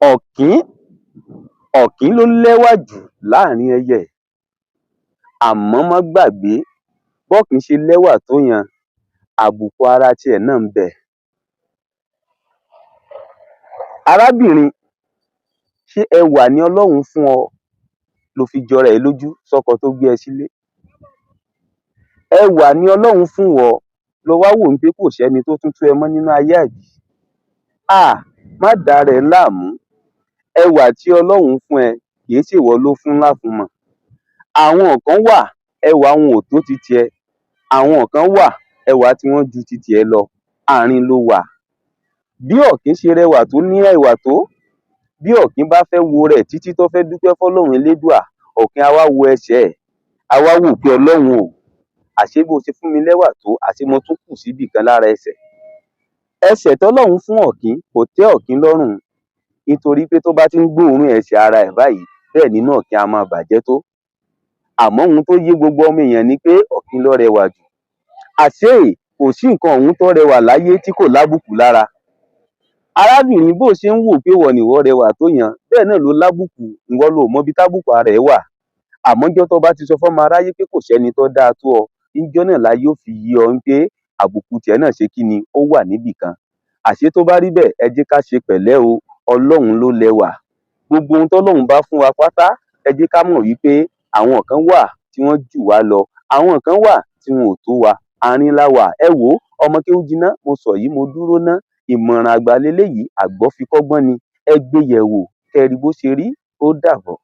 Ọ̀kín ọ̀kín ló lẹ́wà jù láàrin ẹyẹ, àmọ́ má gbàgbé bọ́kín ṣe lẹ́wà tó yẹn, àbùkù ara tiẹ̀ náà ń bẹ. Arábìnrin, ṣé ẹwà ni Ọlọ́run fún ọ lo fi jọra ẹ lójú sọ́kọ tó gbé ẹ sílé? Ẹwà ni Ọlọ́run fún ìwọ lo wá wò wípé kò sẹ́ni tó tún tó ẹ mọ́ nínú ayé àbí? Má dàára ẹ láàmú, ẹwà tí Ọlọ́run fún ẹ kìí ṣèwọ ló fún láfúnmọ̀. Àwọn kan wà ẹwà wọn ò tó ti tiẹ̀, àwọn kan wà ẹwà tí wọ́n ju ti tiẹ̀ lọ, àárín lo wà. Bí ọ̀kín ṣe rẹwà tó ní ẹwà tó, bí ọ̀kín bá fẹ́ wo rẹ̀ títí tó fẹ́ dúpẹ́ fọ́lọ́run elédùà, ọ̀kín á wá wo ẹsẹ̀ ẹ̀, á wá wò pé Ọlọ́run o, àṣé bó ṣe fún mi lẹ́wà tó, àṣé mo tún kù síbì kan lára ẹsẹ̀. Ẹsẹ̀ tọ́lọ́run fún ọ̀kín kò tẹ́ ọ̀kín lọ́rùn, nítorí pé tó bá ti ń gbóòórùn ẹsẹ̀ ara ẹ̀ báyìí, bẹ́ẹ̀ nínú ọ̀kín á máa bàjẹ́ tó. Àmọ́ ohun tó yé gbogbo ọmọ èèyàn ni pé ọ̀kín ló rẹwà jù. Àṣé kò sí nǹkan ọ̀hún tó rẹwà láyé tí kò lábùkù lára. Arábìnrin, bó ṣe ń wò pé ìwọ nìwọ rẹwà tó yẹn, bẹ́ẹ̀ náà ló lábùkù, ìwọ lo ò mọbi tábùkù ara ẹ̀ wà. Àmọ́ ńjọ́ tó bá ti sọ fọ́mọ aráyé pé kò sẹ́ni tó dáa tó ọ, níjọ́ náà láyé ó fi yé ọ pé àbùkù tiẹ̀ náà ṣe kíni, ó wà níbì kan. Àṣé tó bá rí bẹ́ẹ̀, ẹ jẹ́ ká ṣe pẹ̀lẹ́ o, Ọlọ́run ló lẹwà. Gbogbo ohun tọ́lọ́run bá fún wa pátá, ẹ jẹ́ ká mọ̀ wípé àwọn kan wà tí wọ́n jù wá lọ, àwọn kan wà tí wọn ò tó wa, àárín la wà. Ẹ wò ó, ọmọ kéwú jiná, mo sọ yìí mo dúró ná, ìmọ̀ràn àgbà leléyìí, àgbọ́ fi kọ́gbọ́n ni, ẹ gbé yẹ̀wò kẹ́ rí bó ṣe rí, ó dàbọ̀.